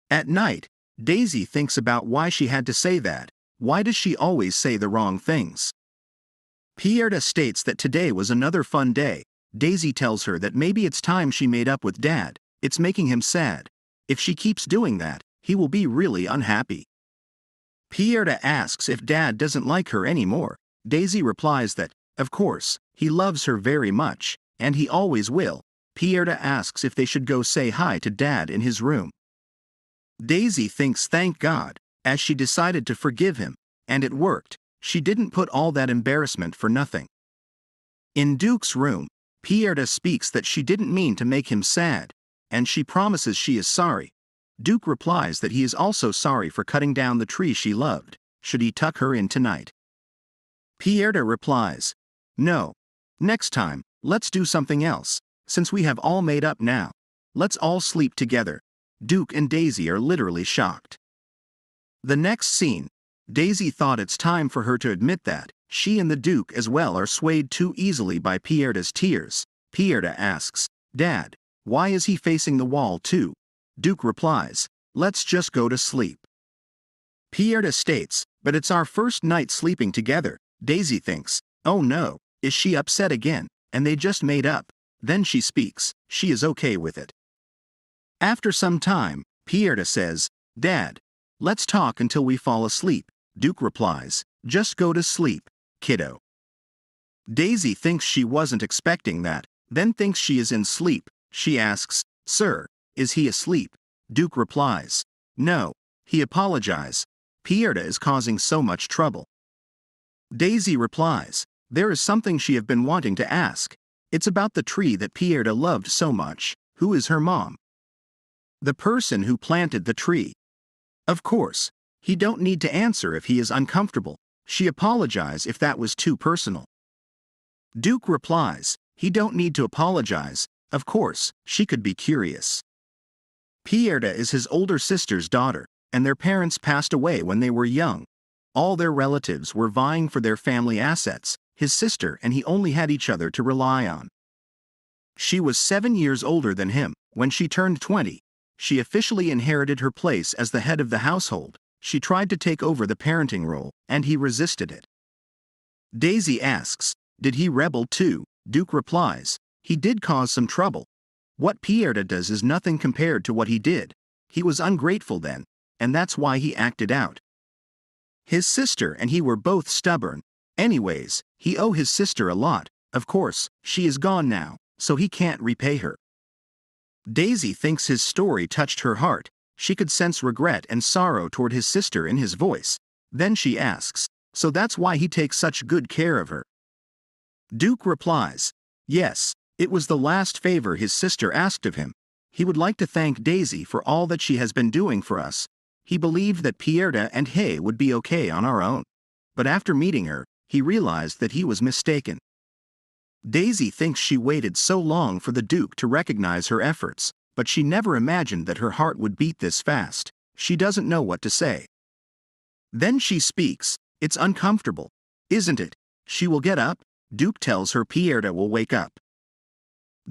Speaker 1: At night, Daisy thinks about why she had to say that. Why does she always say the wrong things? Pierda states that today was another fun day. Daisy tells her that maybe it's time she made up with Dad. It's making him sad. If she keeps doing that, he will be really unhappy. Pierda asks if Dad doesn't like her anymore. Daisy replies that, of course, He loves her very much, and he always will. Pierda asks if they should go say hi to Dad in his room. Daisy thinks thank God, as she decided to forgive him, and it worked. She didn't put all that embarrassment for nothing. In Duke's room, Pierda speaks that she didn't mean to make him sad, and she promises she is sorry. Duke replies that he is also sorry for cutting down the tree she loved. Should he tuck her in tonight? Pierda replies, no. Next time, let's do something else. Since we have all made up now, let's all sleep together. Duke and Daisy are literally shocked. The next scene, Daisy thought it's time for her to admit that she and the Duke as well are swayed too easily by Pierda's tears. Pierda asks, Dad, why is he facing the wall too? Duke replies, let's just go to sleep. Pierda states, but it's our first night sleeping together. Daisy thinks, oh no, is she upset again, and they just made up? Then she speaks, she is okay with it. After some time, Pierda says, Dad, let's talk until we fall asleep. Duke replies, just go to sleep, kiddo. Daisy thinks she wasn't expecting that, then thinks she is in sleep. She asks, Sir, is he asleep? Duke replies, no, he apologized. Pierda is causing so much trouble. Daisy replies, there is something she have been wanting to ask. It's about the tree that Pierda loved so much. Who is her mom? The person who planted the tree. Of course, he don't need to answer if he is uncomfortable. She apologized if that was too personal. Duke replies, he don't need to apologize. Of course, she could be curious. Pierda is his older sister's daughter, and their parents passed away when they were young. All their relatives were vying for their family assets, his sister and he only had each other to rely on. She was 7 years older than him. When she turned 20, she officially inherited her place as the head of the household. She tried to take over the parenting role, and he resisted it. Daisy asks, did he rebel too? Duke replies, he did cause some trouble. What Pierda does is nothing compared to what he did. He was ungrateful then, and that's why he acted out. His sister and he were both stubborn. Anyways, he owed his sister a lot. Of course, she is gone now, so he can't repay her. Daisy thinks his story touched her heart. She could sense regret and sorrow toward his sister in his voice. Then she asks, so that's why he takes such good care of her? Duke replies, yes, it was the last favor his sister asked of him. He would like to thank Daisy for all that she has been doing for us. He believed that Pierda and he would be okay on our own. But after meeting her, he realized that he was mistaken. Daisy thinks she waited so long for the Duke to recognize her efforts, but she never imagined that her heart would beat this fast. She doesn't know what to say. Then she speaks, it's uncomfortable, isn't it? She will get up. Duke tells her Pierda will wake up.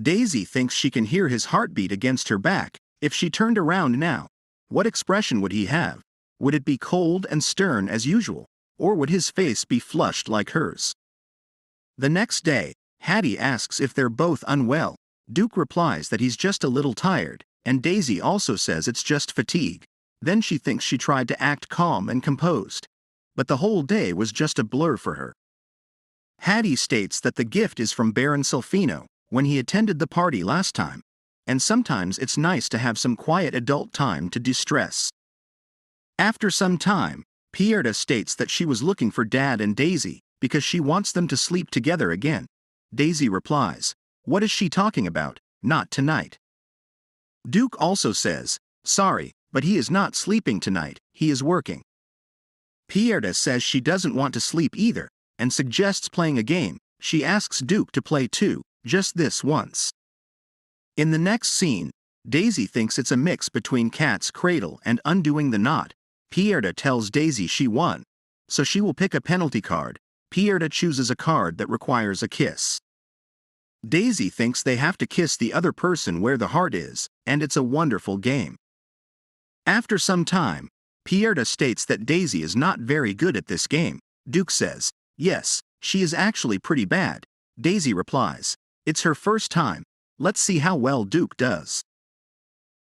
Speaker 1: Daisy thinks she can hear his heartbeat against her back. If she turned around now, what expression would he have? Would it be cold and stern as usual, or would his face be flushed like hers? The next day, Hattie asks if they're both unwell. Duke replies that he's just a little tired, and Daisy also says it's just fatigue. Then she thinks she tried to act calm and composed. But the whole day was just a blur for her. Hattie states that the gift is from Baron Silfino, when he attended the party last time, and sometimes it's nice to have some quiet adult time to de-stress. After some time, Pierda states that she was looking for Dad and Daisy, because she wants them to sleep together again. Daisy replies, what is she talking about? Not tonight. Duke also says, sorry, but he is not sleeping tonight, he is working. Pierda says she doesn't want to sleep either, and suggests playing a game. She asks Duke to play too, just this once. In the next scene, Daisy thinks it's a mix between Cat's Cradle and Undoing the Knot. Pierda tells Daisy she won, so she will pick a penalty card. Pierda chooses a card that requires a kiss. Daisy thinks they have to kiss the other person where the heart is, and it's a wonderful game. After some time, Pierda states that Daisy is not very good at this game. Duke says, yes, she is actually pretty bad. Daisy replies, it's her first time. Let's see how well Duke does.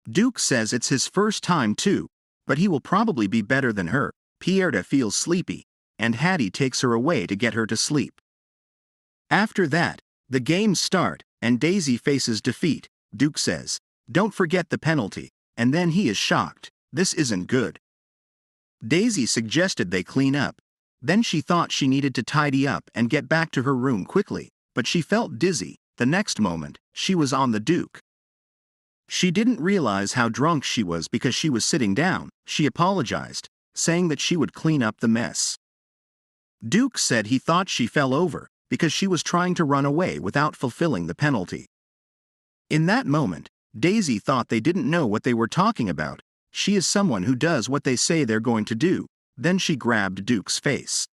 Speaker 1: Duke says it's his first time too, but he will probably be better than her. Pierda feels sleepy, and Hattie takes her away to get her to sleep. After that, the games start, and Daisy faces defeat. Duke says, "Don't forget the penalty," and then he is shocked. This isn't good. Daisy suggested they clean up. Then she thought she needed to tidy up and get back to her room quickly, but she felt dizzy. The next moment, she was on the Duke. She didn't realize how drunk she was because she was sitting down. She apologized, saying that she would clean up the mess. Duke said he thought she fell over because she was trying to run away without fulfilling the penalty. In that moment, Daisy thought they didn't know what they were talking about. She is someone who does what they say they're going to do. Then she grabbed Duke's face.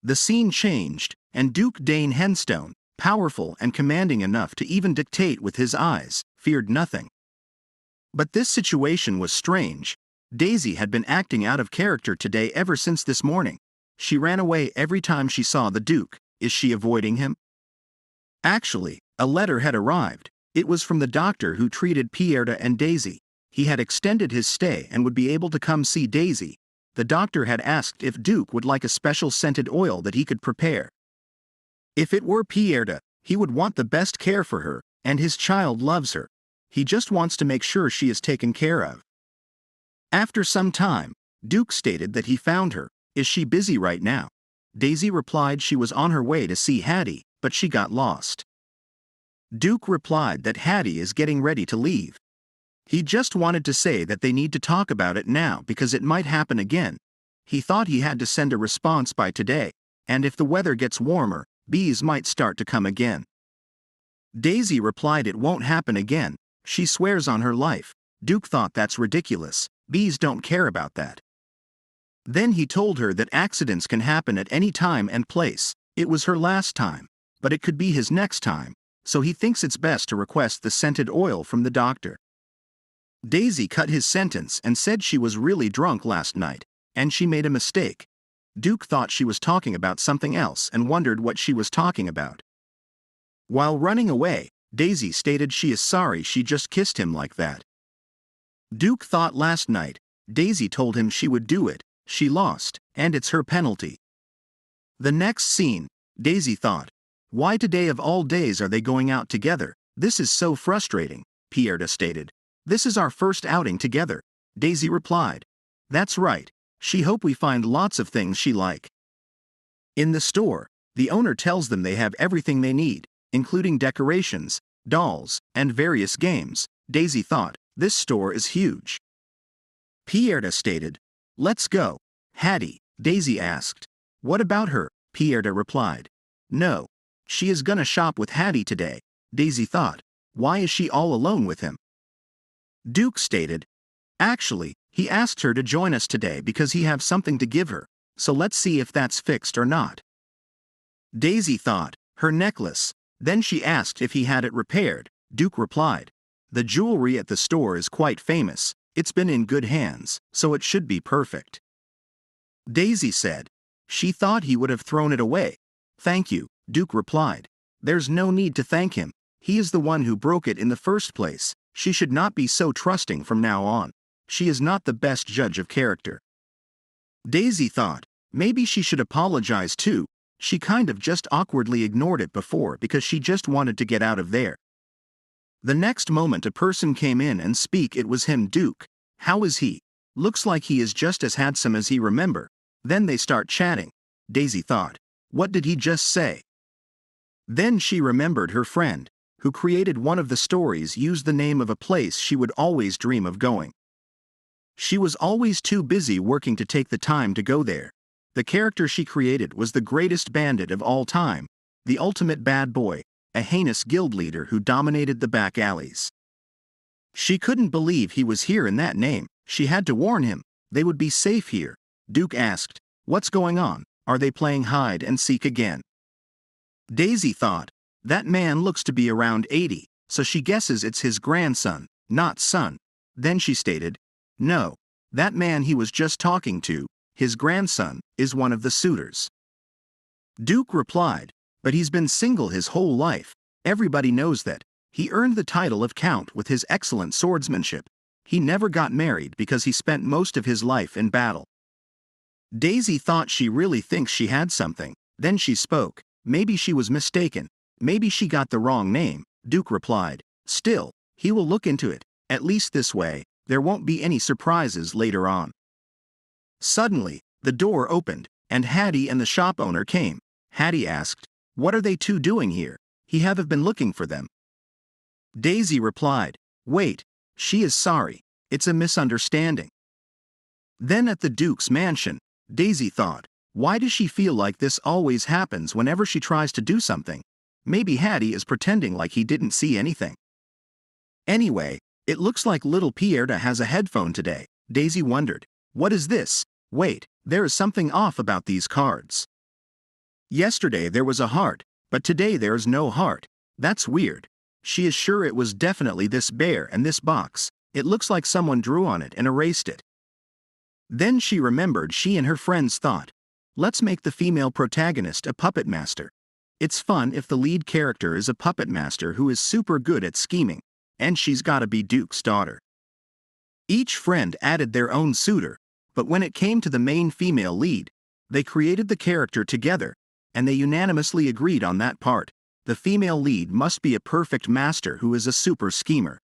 Speaker 1: The scene changed, and Duke Dane Henstone, powerful and commanding enough to even dictate with his eyes, feared nothing. But this situation was strange. Daisy had been acting out of character today ever since this morning. She ran away every time she saw the Duke. Is she avoiding him? Actually, a letter had arrived. It was from the doctor who treated Pierre and Daisy. He had extended his stay and would be able to come see Daisy. The doctor had asked if Duke would like a special scented oil that he could prepare. If it were Pierre, he would want the best care for her, and his child loves her. He just wants to make sure she is taken care of. After some time, Duke stated that he found her. Is she busy right now? Daisy replied she was on her way to see Hattie, but she got lost. Duke replied that Hattie is getting ready to leave. He just wanted to say that they need to talk about it now because it might happen again. He thought he had to send a response by today, and if the weather gets warmer, bees might start to come again. Daisy replied it won't happen again. She swears on her life. Duke thought that's ridiculous. Bees don't care about that. Then he told her that accidents can happen at any time and place. It was her last time, but it could be his next time, so he thinks it's best to request the scented oil from the doctor. Daisy cut his sentence and said she was really drunk last night, and she made a mistake. Duke thought she was talking about something else and wondered what she was talking about. While running away, Daisy stated she is sorry she just kissed him like that. Duke thought last night, Daisy told him she would do it. She lost, and it's her penalty. The next scene, Daisy thought, why today of all days are they going out together? This is so frustrating, Pierre stated. This is our first outing together. Daisy replied. That's right. She hope we find lots of things she like. In the store, the owner tells them they have everything they need, including decorations, dolls, and various games. Daisy thought, this store is huge. Pierre stated, let's go. Hattie, Daisy asked. What about her? Pierre replied. No. She is gonna shop with Hattie today. Daisy thought, why is she all alone with him? Duke stated, actually, he asked her to join us today because he have something to give her, so let's see if that's fixed or not. Daisy thought, her necklace. Then she asked if he had it repaired. Duke replied, the jewelry at the store is quite famous. It's been in good hands, so it should be perfect. Daisy said, she thought he would have thrown it away. Thank you, Duke replied. There's no need to thank him. He is the one who broke it in the first place. She should not be so trusting from now on. She is not the best judge of character. Daisy thought, maybe she should apologize too. She kind of just awkwardly ignored it before because she just wanted to get out of there. The next moment a person came in and speak. It was him. Duke. How is he? Looks like he is just as handsome as he remember. Then they start chatting. Daisy thought, what did he just say? Then she remembered her friend, who created one of the stories, used the name of a place she would always dream of going. She was always too busy working to take the time to go there. The character she created was the greatest bandit of all time, the ultimate bad boy, a heinous guild leader who dominated the back alleys. She couldn't believe he was here in that name. She had to warn him. They would be safe here. Duke asked, what's going on? Are they playing hide and seek again? Daisy thought, that man looks to be around 80, so she guesses it's his grandson, not son. Then she stated, no, that man he was just talking to, his grandson, is one of the suitors. Duke replied, but he's been single his whole life. Everybody knows that. He earned the title of Count with his excellent swordsmanship. He never got married because he spent most of his life in battle. Daisy thought she really thinks she had something. Then she spoke, Maybe she was mistaken. Maybe she got the wrong name, Duke replied. Still, he will look into it. At least this way, there won't be any surprises later on. Suddenly, the door opened, and Hattie and the shop owner came. Hattie asked, "What are they two doing here? He have been looking for them." Daisy replied, "Wait, she is sorry. It's a misunderstanding." Then at the Duke's mansion, Daisy thought, why does she feel like this always happens whenever she tries to do something? Maybe Hattie is pretending like he didn't see anything. Anyway, it looks like little Pierre has a headphone today. Daisy wondered, what is this? Wait, there is something off about these cards. Yesterday there was a heart, but today there is no heart. That's weird. She is sure it was definitely this bear and this box. It looks like someone drew on it and erased it. Then she remembered she and her friends thought, let's make the female protagonist a puppet master. It's fun if the lead character is a puppet master who is super good at scheming, and she's gotta be Duke's daughter. Each friend added their own suitor, but when it came to the main female lead, they created the character together, and they unanimously agreed on that part. The female lead must be a perfect master who is a super schemer.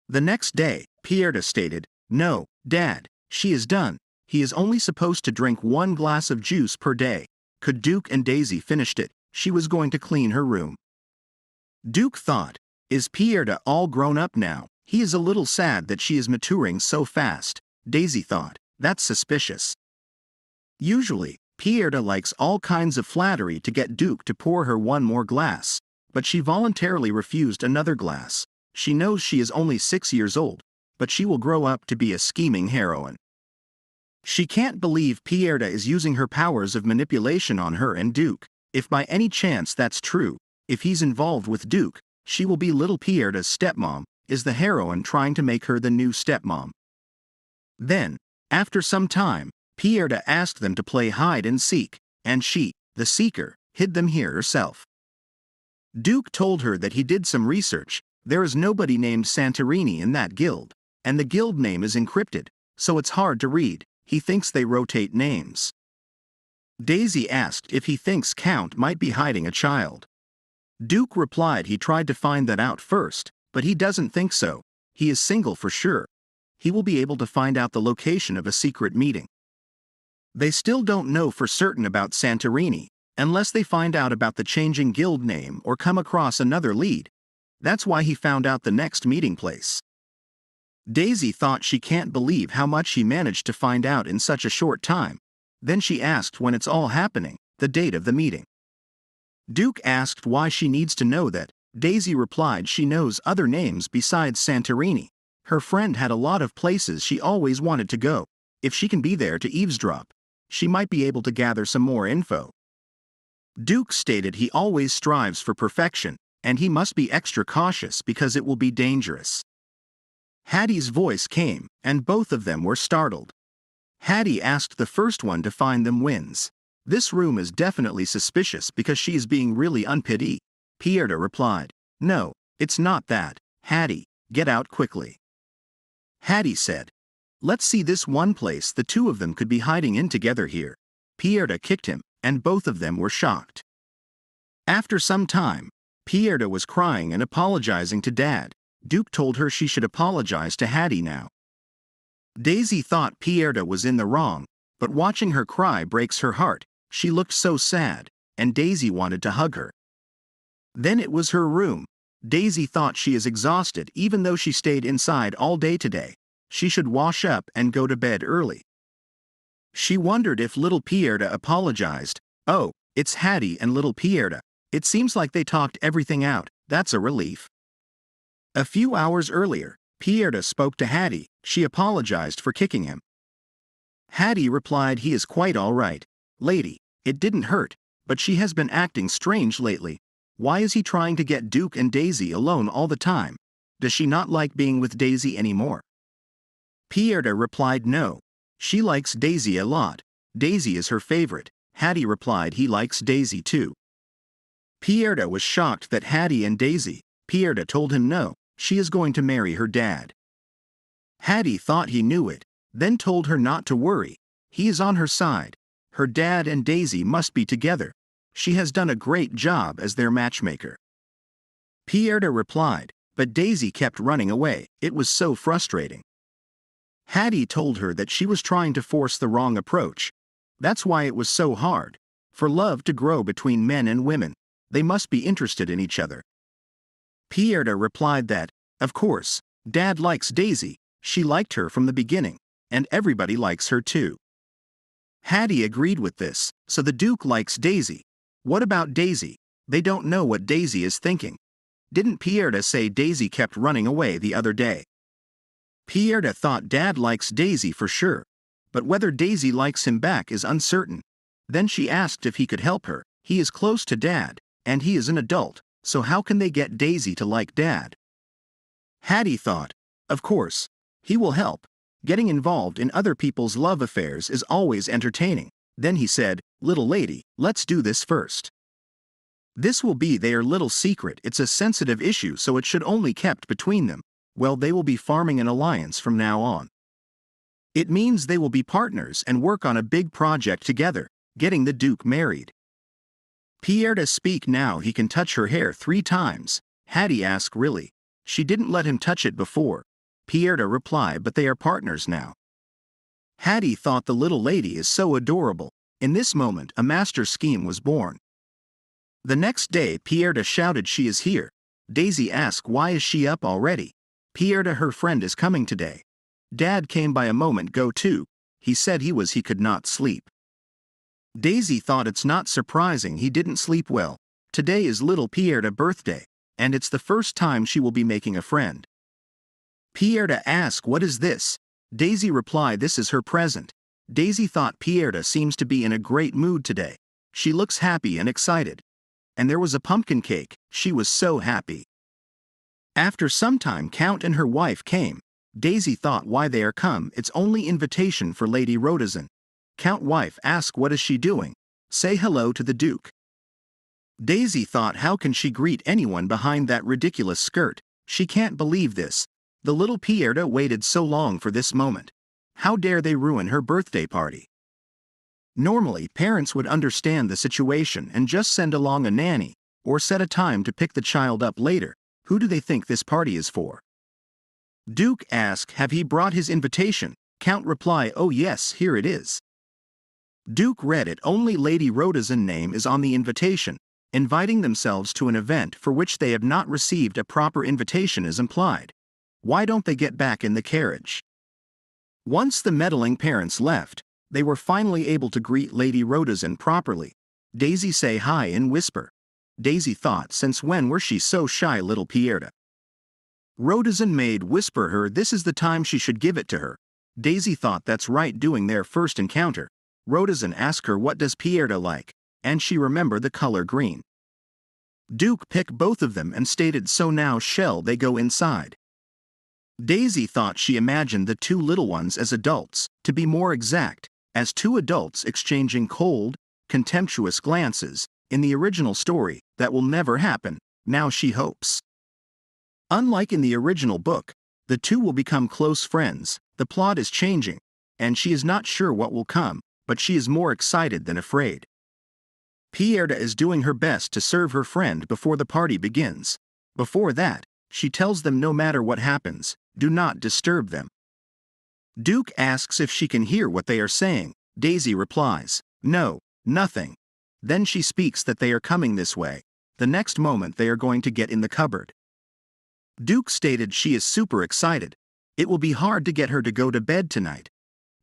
Speaker 1: The next day, Pierre stated, "No, Dad, she is done. He is only supposed to drink 1 glass of juice per day." Could Duke and Daisy finished it, she was going to clean her room. Duke thought, is Pierre all grown up now? He is a little sad that she is maturing so fast. Daisy thought, that's suspicious. Usually, Pierre likes all kinds of flattery to get Duke to pour her 1 more glass, but she voluntarily refused another glass. She knows she is only 6 years old, but she will grow up to be a scheming heroine. She can't believe Pierre is using her powers of manipulation on her and Duke. If by any chance that's true, if he's involved with Duke, she will be little Pierre's stepmom, is the heroine trying to make her the new stepmom. Then, after some time, Pierre asked them to play hide and seek, and she, the seeker, hid them here herself. Duke told her that he did some research. There is nobody named Santorini in that guild, and the guild name is encrypted, so it's hard to read. He thinks they rotate names. Daisy asked if he thinks Count might be hiding a child. Duke replied he tried to find that out first, but he doesn't think so. He is single for sure. He will be able to find out the location of a secret meeting. They still don't know for certain about Santorini, unless they find out about the changing guild name or come across another lead. That's why he found out the next meeting place. Daisy thought she can't believe how much he managed to find out in such a short time. Then she asked when it's all happening, the date of the meeting. Duke asked why she needs to know that. Daisy replied she knows other names besides Santorini. Her friend had a lot of places she always wanted to go. If she can be there to eavesdrop, she might be able to gather some more info. Duke stated he always strives for perfection, and he must be extra cautious because it will be dangerous. Hattie's voice came, and both of them were startled. Hattie asked the first one to find them wins. This room is definitely suspicious because she is being really unpity. Pierre replied, no, it's not that. Hattie, get out quickly. Hattie said, let's see this one place the two of them could be hiding in together here. Pierre kicked him, and both of them were shocked. After some time, Pierre was crying and apologizing to Dad. Duke told her she should apologize to Hattie now. Daisy thought Pierre was in the wrong, but watching her cry breaks her heart. She looked so sad, and Daisy wanted to hug her. Then it was her room. Daisy thought she is exhausted even though she stayed inside all day today. She should wash up and go to bed early. She wondered if little Pierre apologized. Oh, it's Hattie and little Pierre. It seems like they talked everything out. That's a relief. A few hours earlier, Pierre spoke to Hattie. She apologized for kicking him. Hattie replied he is quite all right. Lady, it didn't hurt, but she has been acting strange lately. Why is he trying to get Duke and Daisy alone all the time? Does she not like being with Daisy anymore? Pierre replied no. She likes Daisy a lot. Daisy is her favorite. Hattie replied he likes Daisy too. Pierre was shocked that Hattie and Daisy. Pierre told him no, she is going to marry her dad. Hattie thought he knew it, then told her not to worry. He is on her side. Her dad and Daisy must be together. She has done a great job as their matchmaker. Pierda replied, but Daisy kept running away. It was so frustrating. Hattie told her that she was trying to force the wrong approach. That's why it was so hard. For love to grow between men and women, they must be interested in each other. Pierda replied that, of course, Dad likes Daisy, she liked her from the beginning, and everybody likes her too. Hattie agreed with this, so the Duke likes Daisy. What about Daisy? They don't know what Daisy is thinking. Didn't Pierda say Daisy kept running away the other day? Pierda thought Dad likes Daisy for sure, but whether Daisy likes him back is uncertain. Then she asked if he could help her. He is close to Dad, and he is an adult, so how can they get Daisy to like Dad? Hattie thought, of course, he will help. Getting involved in other people's love affairs is always entertaining. Then he said, little lady, let's do this first. This will be their little secret. It's a sensitive issue, so it should only kept between them. Well, they will be forming an alliance from now on. It means they will be partners and work on a big project together, getting the Duke married. Pierda speak now. He can touch her hair 3 times. Hattie asked really. She didn't let him touch it before. Pierda replied, but they are partners now. Hattie thought the little lady is so adorable. In this moment a master scheme was born. The next day Pierda shouted, she is here. Daisy asked, why is she up already? Pierda, her friend is coming today. Dad came by a moment ago too. He said he could not sleep. Daisy thought it's not surprising he didn't sleep well. Today is little Pierda's birthday, and it's the first time she will be making a friend. Pierda asked, what is this? Daisy replied, this is her present. Daisy thought Pierda seems to be in a great mood today. She looks happy and excited. And there was a pumpkin cake. She was so happy. After some time Count and her wife came. Daisy thought, why they are come, it's only invitation for Lady Rhodazin. Count wife asked, what is she doing? Say hello to the Duke. Daisy thought, how can she greet anyone behind that ridiculous skirt? She can't believe this. The little Pierda waited so long for this moment. How dare they ruin her birthday party? Normally parents would understand the situation and just send along a nanny, or set a time to pick the child up later. Who do they think this party is for? Duke asked, have he brought his invitation? Count replied, oh yes, here it is. Duke read it. Only Lady Rhodazin name is on the invitation. Inviting themselves to an event for which they have not received a proper invitation is implied. Why don't they get back in the carriage? Once the meddling parents left, they were finally able to greet Lady Rhodazin properly. Daisy say hi in whisper. Daisy thought, since when were she so shy, little Pierda? Rhodazin made whisper her this is the time she should give it to her. Daisy thought that's right. Doing their first encounter, Rhodazin asked her what does Pierda like, and she remembered the color green. Duke picked both of them and stated, so now shall they go inside? Daisy thought she imagined the 2 little ones as adults, to be more exact, as 2 adults exchanging cold, contemptuous glances. In the original story, that will never happen. Now she hopes. Unlike in the original book, the 2 will become close friends. The plot is changing, and she is not sure what will come, but she is more excited than afraid. Pierda is doing her best to serve her friend before the party begins. Before that, she tells them no matter what happens, do not disturb them. Duke asks if she can hear what they are saying. Daisy replies, no, nothing. Then she speaks that they are coming this way. The next moment they are going to get in the cupboard. Duke stated she is super excited. It will be hard to get her to go to bed tonight.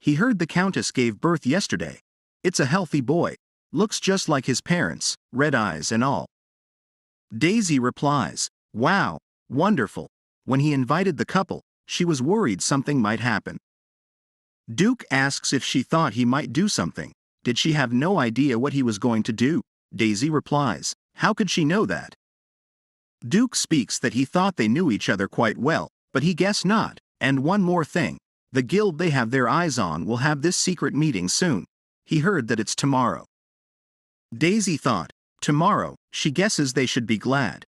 Speaker 1: He heard the Countess gave birth yesterday. It's a healthy boy. Looks just like his parents, red eyes and all. Daisy replies, wow, wonderful. When he invited the couple, she was worried something might happen. Duke asks if she thought he might do something. Did she have no idea what he was going to do? Daisy replies, how could she know that? Duke speaks that he thought they knew each other quite well, but he guessed not. And one more thing, the guild they have their eyes on will have this secret meeting soon. He heard that it's tomorrow. Daisy thought, tomorrow, she guesses they should be glad.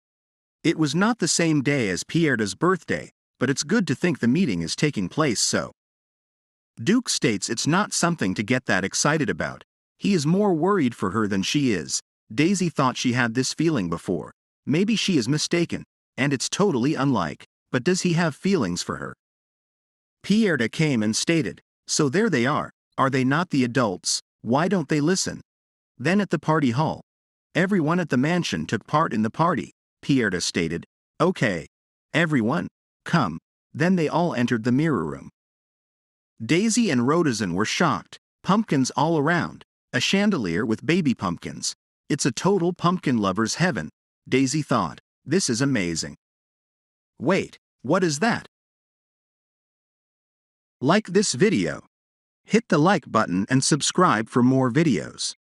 Speaker 1: It was not the same day as Pierda's birthday, but it's good to think the meeting is taking place so. Duke states it's not something to get that excited about. He is more worried for her than she is. Daisy thought she had this feeling before. Maybe she is mistaken, and it's totally unlike. But does he have feelings for her? Pierre came and stated, "So there they are they not the adults, why don't they listen?" Then at the party hall, everyone at the mansion took part in the party. Pierre stated, "Okay. Everyone, come." Then they all entered the mirror room. Daisy and Rhodazin were shocked. Pumpkins all around. A chandelier with baby pumpkins. It's a total pumpkin lover's heaven. Daisy thought, "This is amazing." Wait, what is that? Like this video. Hit the like button and subscribe for more videos.